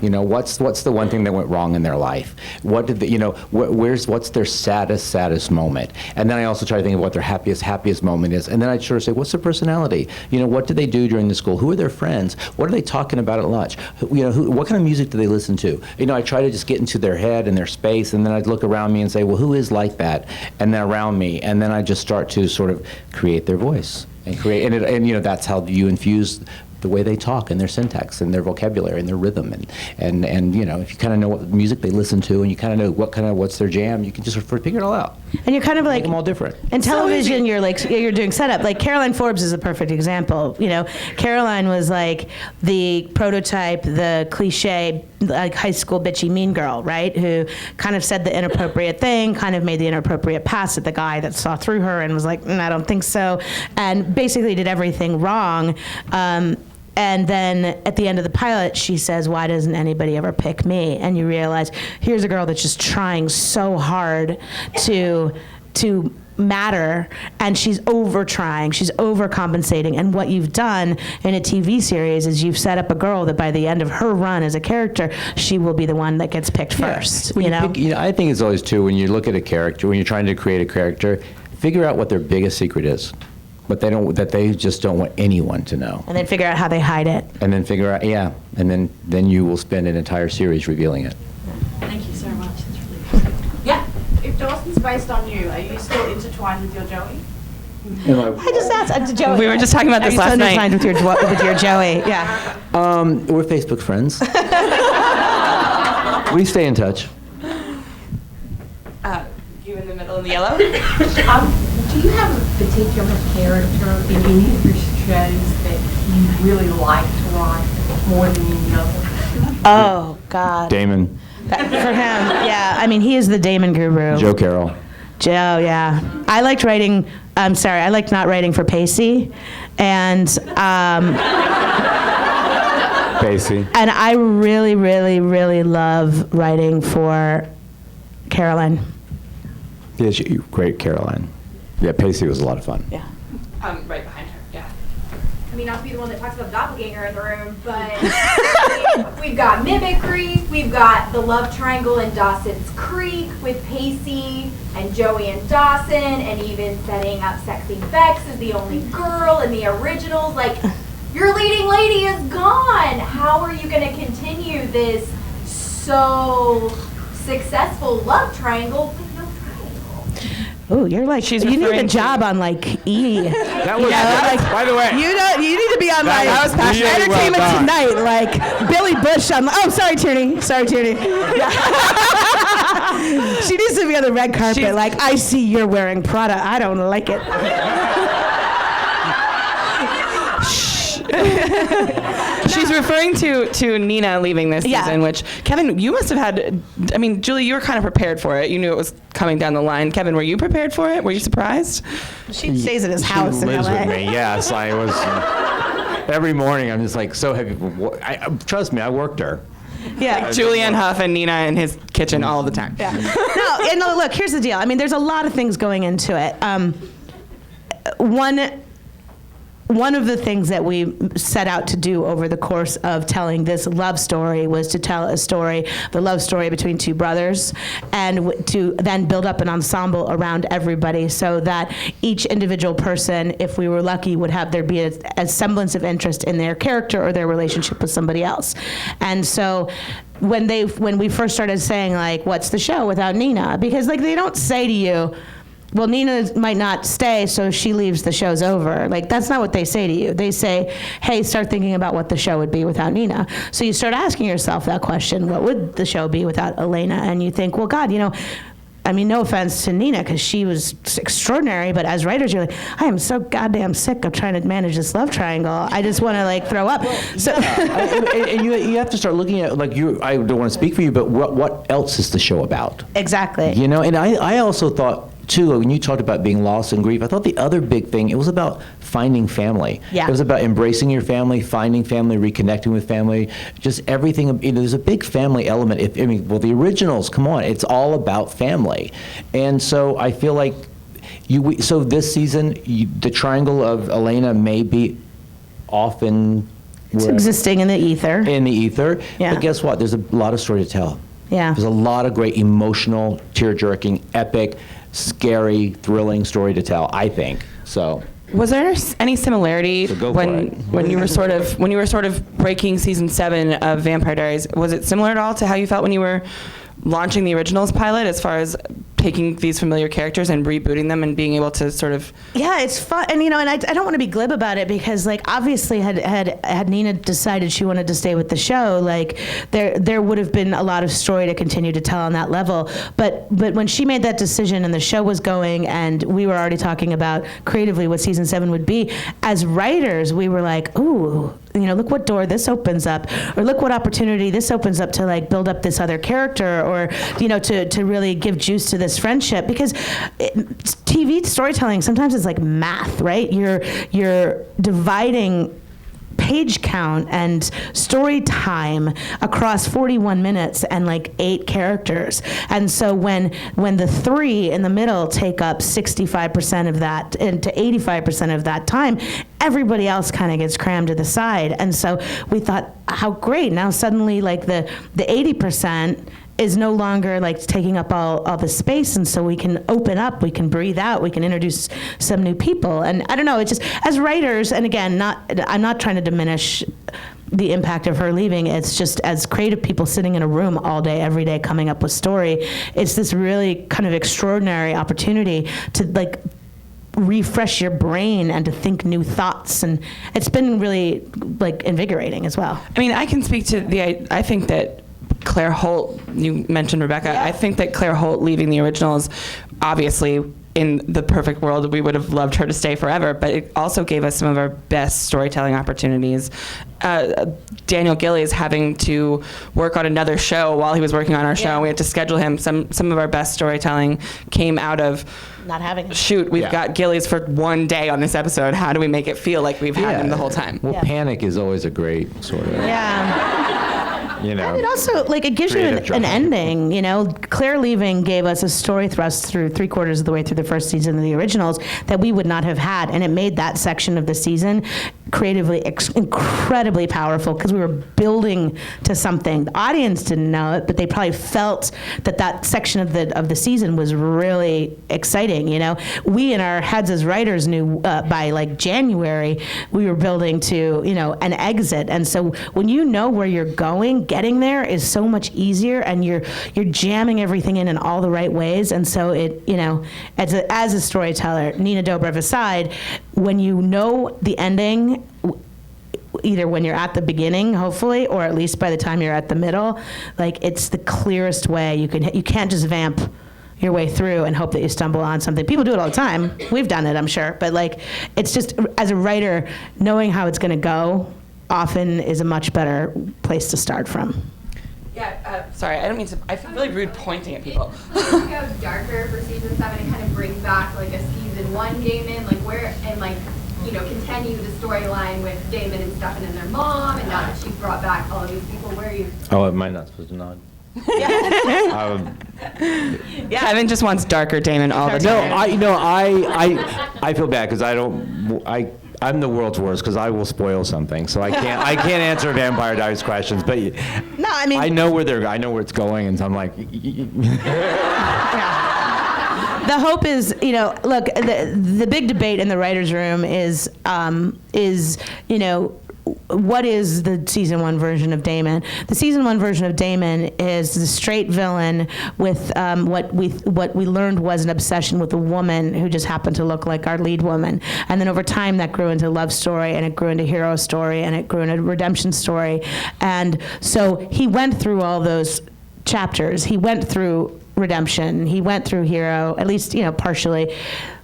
You know, what's the one thing that went wrong in their life? What did what's their saddest moment? And then I also try to think of what their happiest moment is. And then I sort of say, what's their personality? You know, what do they do during the school? Who are their friends? What are they talking about at lunch? You know, what kind of music do they listen to? You know, I try to just get into their head and their space, and then I'd look around me and say, well, who is like that? And then around me, and then I just start to sort of create their voice and and you know, that's how you infuse the way they talk and their syntax and their vocabulary and their rhythm and you know, if you kind of know what music they listen to and you kind of know what's their jam, you can just sort of figure it all out. And you're kind of like make them all different. In television, you're doing setup. Like Caroline Forbes is a perfect example. You know, Caroline was like the prototype, the cliche, like high school bitchy mean girl, right? Who kind of said the inappropriate thing, kind of made the inappropriate pass at the guy that saw through her and was like, I don't think so, and basically did everything wrong. And then at the end of the pilot, she says, why doesn't anybody ever pick me? And you realize, here's a girl that's just trying so hard to matter, and she's over-trying, she's overcompensating. And what you've done in a TV series is you've set up a girl that by the end of her run as a character, she will be the one that gets picked first. You know? I think it's always, too, when you look at a character, when you're trying to create a character, figure out what their biggest secret is. But they just don't want anyone to know. And then figure out how they hide it. And then figure out, and then you will spend an entire series revealing it. Thank you so much. That's really good. Yeah. If Dawson's based on you, are you still intertwined with your Joey? I just asked Joey. We were just talking about this last night. Are you still intertwined with your Joey? Yeah. We're Facebook friends. We stay in touch. Yellow. Do you have a particular character in any of your shows that you really like to write more than any other? Oh, God. Damon, For him, yeah. I mean, he is the Damon guru. Joe Carroll. Joe, yeah. I liked not writing for Pacey. And Pacey. and I really, really, really love writing for Caroline. Yeah, great Caroline. Yeah, Pacey was a lot of fun. Yeah. Right behind her. Yeah. I mean, not to be the one that talks about the doppelganger in the room, but we've got mimicry, we've got the love triangle in Dawson's Creek with Pacey and Joey and Dawson, and even setting up Sexy Bex as the only girl in the originals. Like, your leading lady is gone. How are you going to continue this so successful love triangle with no triangle? Ooh, you're like, She's you need a referring to- job on like E. That was, by the way. You need to be on like That was passionately well Entertainment done. Tonight, like Billy Bush on. Oh, sorry, Tierney. She needs to be on the red carpet. She's- Like, I see you're wearing Prada. I don't like it. She's referring to Nina leaving this Yeah. season, which, Kevin, you must have had, I mean, Julie, you were kind of prepared for it. You knew it was coming down the line. Kevin, were you prepared for it? Were you surprised? She stays at his house She in lives LA. with me. Yes, I was. Every morning, I'm just like so happy. Trust me, I worked her. Yeah. Julianne Hough and Nina in his kitchen all the time. Yeah. No, and look, here's the deal. I mean, there's a lot of things going into it. One of the things that we set out to do over the course of telling this love story was to tell a story, the love story between two brothers, and to then build up an ensemble around everybody so that each individual person, if we were lucky, would have there be a semblance of interest in their character or their relationship with somebody else. And so when we first started saying, like, what's the show without Nina? Because, like, they don't say to you, well, Nina might not stay, so she leaves, the show's over. Like, that's not what they say to you. They say, hey, start thinking about what the show would be without Nina. So you start asking yourself that question, what would the show be without Elena? And you think, well, God, I mean, no offense to Nina, because she was extraordinary, but as writers, you're like, I am so goddamn sick of trying to manage this love triangle. I just want to, like, throw up. So And you have to start looking at, like, I don't want to speak for you, but what else is the show about? Exactly. You know, and I also thought, too, when you talked about being lost in grief, I thought the other big thing, it was about finding family. Yeah. It was about embracing your family, finding family, reconnecting with family, just everything. There's a big family element. The originals, come on, it's all about family. And so I feel like, so this season, the triangle of Elena may be often it's existing in the ether. Yeah. But guess what? There's a lot of story to tell. Yeah. There's a lot of great emotional, tear-jerking, epic, scary, thrilling story to tell, I think. So. Was there any similarity So go for it. when you were sort of breaking season 7 of Vampire Diaries? Was it similar at all to how you felt when you were launching the originals pilot, as far as taking these familiar characters and rebooting them and being able to sort of? Yeah, it's fun, and and I don't want to be glib about it, because, like, obviously had Nina decided she wanted to stay with the show, like, there would have been a lot of story to continue to tell on that level. But when she made that decision and the show was going, and we were already talking about creatively what season 7 would be, as writers, we were like, ooh, look what door this opens up, or look what opportunity this opens up to, like, build up this other character, or to really give juice to this friendship. Because TV storytelling sometimes is like math, right? You're dividing page count and story time across 41 minutes and like 8 characters. And so when the 3 in the middle take up 65% of that into 85% of that time, everybody else kind of gets crammed to the side. And so we thought, how great. Now suddenly, like, the 80% is no longer, like, taking up all the space, and so we can open up, we can breathe out, we can introduce some new people. And I don't know, it's just, as writers, and again, I'm not trying to diminish the impact of her leaving, it's just, as creative people sitting in a room all day, every day, coming up with story, it's this really kind of extraordinary opportunity to, like, refresh your brain and to think new thoughts, and it's been really, like, invigorating as well. I mean, I can speak to I think that Claire Holt, you mentioned Rebecca. I think that Claire Holt leaving the originals, obviously, in the perfect world, we would have loved her to stay forever, but it also gave us some of our best storytelling opportunities. Daniel Gillies having to work on another show while he was working on our show, and we had to schedule him. Some of our best storytelling came out of Not having it. shoot, we've got Gillies for one day on this episode. How do we make it feel like we've had him the whole time? Well, Panic is always a great sort of, you know. And it also, like, it gives you creative an drama. ending, you know. Claire leaving gave us a story thrust through 3/4 of the way through the first season of the originals that we would not have had, and it made that section of the season creatively incredibly powerful because we were building to something. The audience didn't know it, but they probably felt that that section of the season was really exciting, you know. We in our heads as writers knew by like January we were building to, you know, an exit, and so when you know where you're going, getting there is so much easier, and you're jamming everything in all the right ways. And so it, you know, as a storyteller, Nina Dobrev aside, when you know the ending, either when you're at the beginning, hopefully, or at least by the time you're at the middle, like, it's the clearest way you can't just vamp your way through and hope that you stumble on something. People do it all the time. We've done it, I'm sure, but like, it's just, as a writer, knowing how it's going to go often is a much better place to start from. Yeah, sorry, I don't mean to, I feel really rude pointing at people. Like, if you go darker for season 7, it kind of brings back like a season 1 Damon, like where, and like, you know, continue the storyline with Damon and Stefan and their mom, and now that she's brought back all of these people, where are you? Oh, am I not supposed to nod? Yeah, Evan just wants darker Damon all the time. I feel bad because I'm the world's worst because I will spoil something, so I can't answer Vampire Diaries questions. But No, I mean, I know where it's going, and so I'm like, the hope is, you know, look, the big debate in the writers' room is, you know, what is the season 1 version of Damon? The season 1 version of Damon is the straight villain with what we learned was an obsession with a woman who just happened to look like our lead woman. And then over time that grew into love story, and it grew into hero story, and it grew into redemption story. And so he went through all those chapters. He went through redemption. He went through hero, at least, you know, partially.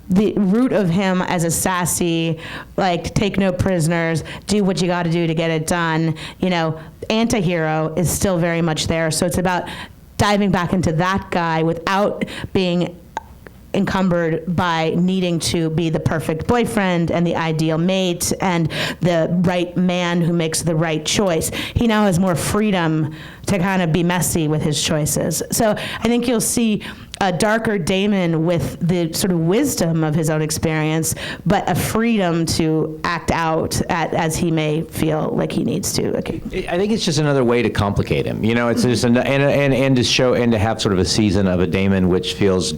The root of him as a sassy, like, take no prisoners, do what you got to do to get it done, you know, anti-hero is still very much there. So it's about diving back into that guy without being encumbered by needing to be the perfect boyfriend and the ideal mate and the right man who makes the right choice. He now has more freedom to kind of be messy with his choices. So I think you'll see a darker Damon with the sort of wisdom of his own experience, but a freedom to act out as he may feel like he needs to. Okay. I think it's just another way to complicate him. You know, it's just and to show and to have sort of a season of a Damon which feels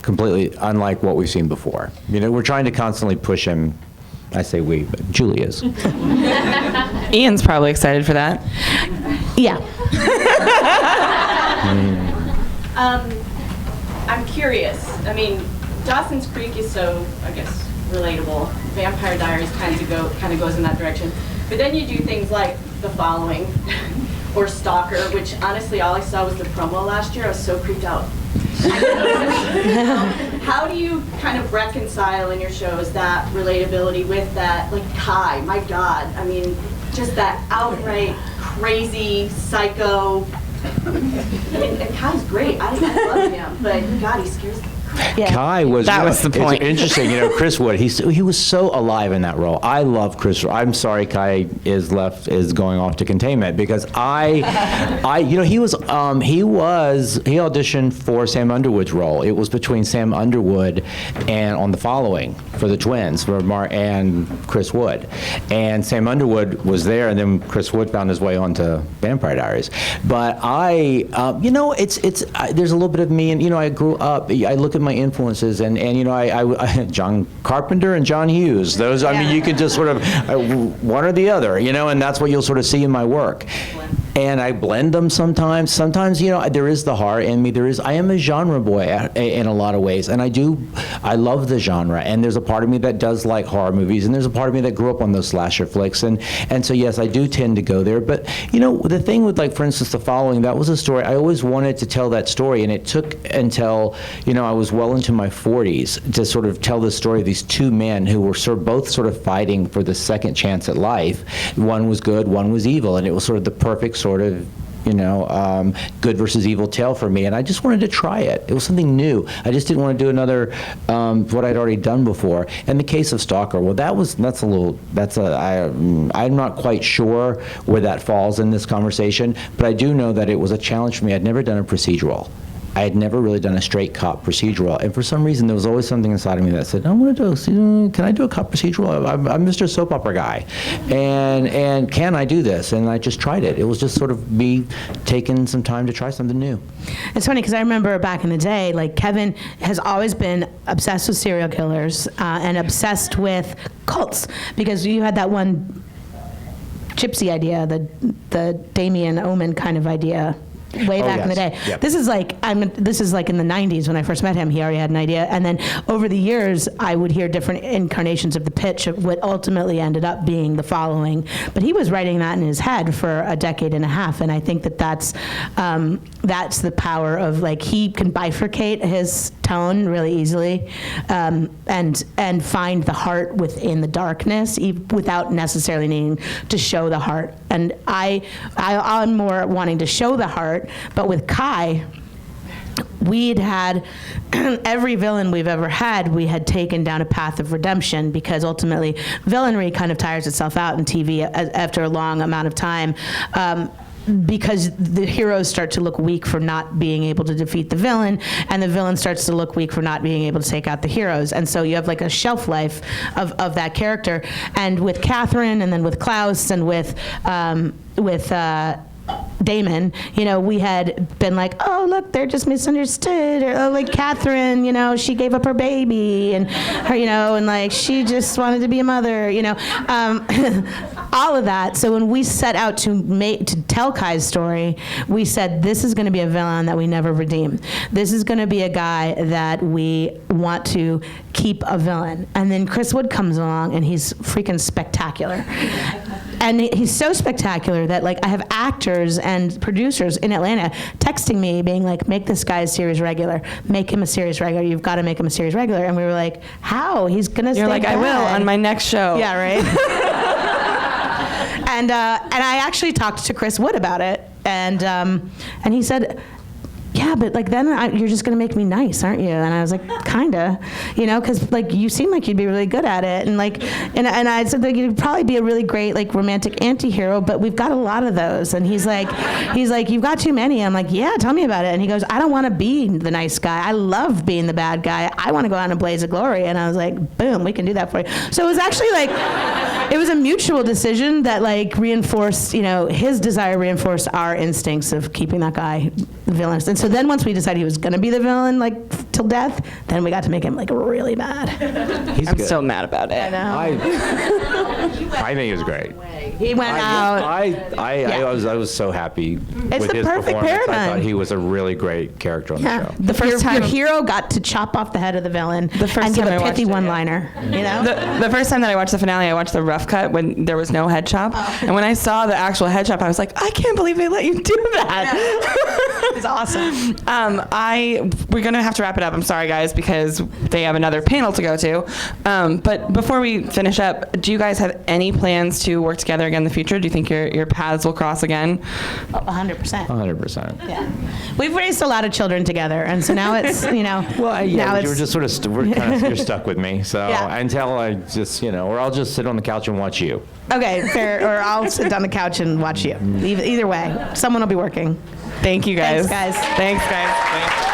completely unlike what we've seen before. You know, we're trying to constantly push him. I say we, but Julie is. Ian's probably excited for that. Yeah. I'm curious. I mean, Dawson's Creek is so, I guess, relatable. Vampire Diaries kind of goes in that direction. But then you do things like The Following or Stalker, which honestly all I saw was the promo last year. I was so creeped out. How do you kind of reconcile in your shows that relatability with that, like Kai, my God, I mean, just that outright crazy psycho. I mean, and Kai's great. I love him, but God, he scares the crap. Yeah. Kai was, That was the point. It's interesting, you know, Chris Wood, he was so alive in that role. I love Chris. I'm sorry Kai is going off to containment because you know, he auditioned for Sam Underwood's role. It was between Sam Underwood and On the Following for the twins, for and Chris Wood. And Sam Underwood was there, and then Chris Wood found his way onto Vampire Diaries. But you know, there's a little bit of me, and, you know, I grew up, I look at my influences, and you know, I John Carpenter and John Hughes. Those, I mean, you could just sort of one or the other, you know, and that's what you'll sort of see in my work. and I blend them sometimes. Sometimes, there is the horror in me. I am a genre boy in a lot of ways, and I love the genre, and there's a part of me that does like horror movies, and there's a part of me that grew up on those slasher flicks, and so yes, I do tend to go there. But the thing with, like, for instance, The Following, that was a story I always wanted to tell that story, and it took until I was well into my 40s to sort of tell the story of these two men who were both sort of fighting for the second chance at life. One was good, one was evil, and it was sort of the perfect sort of good versus evil tale for me, and I just wanted to try it. It was something new. I just didn't want to do another what I'd already done before. In the case of Stalker, well, I'm not quite sure where that falls in this conversation, but I do know that it was a challenge for me. I'd never done a procedural. I had never really done a straight cop procedural, and for some reason there was always something inside of me that said, can I do a cop procedural? I'm Mr. Soap Opera guy, and can I do this? And I just tried it. It was just sort of me taking some time to try something new. It's funny because I remember back in the day, like, Kevin has always been obsessed with serial killers and obsessed with cults, because you had that one gypsy idea, the Damien Omen kind of idea. Way back in the day. Yep. This is like in the 90s when I first met him. He already had an idea, and then over the years I would hear different incarnations of the pitch of what ultimately ended up being The Following. But he was writing that in his head for a decade and a half, and I think that's the power of, like, he can bifurcate his tone really easily, and find the heart within the darkness without necessarily needing to show the heart. And I'm more wanting to show the heart. But with Kai, we'd had every villain we've ever had, we had taken down a path of redemption, because ultimately villainy kind of tires itself out in TV after a long amount of time. Because the heroes start to look weak for not being able to defeat the villain, and the villain starts to look weak for not being able to take out the heroes. And so you have like a shelf life of that character. And with Catherine, and then with Klaus, and with Damon, we had been like, oh, look, they're just misunderstood, or, oh, like, Catherine, she gave up her baby, and her, and, like, she just wanted to be a mother, all of that. So when we set out to tell Kai's story, we said, this is going to be a villain that we never redeem. This is going to be a guy that we want to keep a villain. And then Chris Wood comes along, and he's freaking spectacular. And he's so spectacular that, like, I have actors and producers in Atlanta texting me being like, make this guy a series regular. Make him a series regular. You've got to make him a series regular. And we were like, how? He's going to stay You're like, bad. I will on my next show. Yeah, right? And I actually talked to Chris Wood about it. And he said, yeah, but, like, then you're just going to make me nice, aren't you? And I was like, kinda, because, like, you seem like you'd be really good at it. And, like, and I said, like, you'd probably be a really great, like, romantic anti-hero, but we've got a lot of those. And he's like, you've got too many. I'm like, yeah, tell me about it. And he goes, I don't want to be the nice guy. I love being the bad guy. I want to go out in a blaze of glory. And I was like, boom, we can do that for you. So it was actually, like, it was a mutual decision that, like, reinforced, his desire reinforced our instincts of keeping that guy villainous. And so then once we decided he was going to be the villain, like, till death, then we got to make him, like, really bad. I'm still mad about it. I know. I think it was great. He went out. I was so happy with the his perfect performance. I paradigm. thought he was a really great character on the show. The first time your hero got to chop off the head of the villain and give a pithy one-liner, The first time that I watched the finale, I watched the rough cut when there was no head chop. And when I saw the actual head chop, I was like, I can't believe they let you do that. It's awesome. We're going to have to wrap it up. I'm sorry, guys, because they have another panel to go to. But before we finish up, do you guys have any plans to work together again in the future? Do you think your paths will cross again? 100%. 100%. Yeah. We've raised a lot of children together, and so now it's, Well, yeah, now you're just sort of, you're stuck with me. So Yeah. until I just, or I'll just sit on the couch and watch you. Okay, fair. Or I'll sit on the couch and watch you. Either way, someone will be working. Thank you, guys. Thanks, guys. Thanks, guys. Thanks.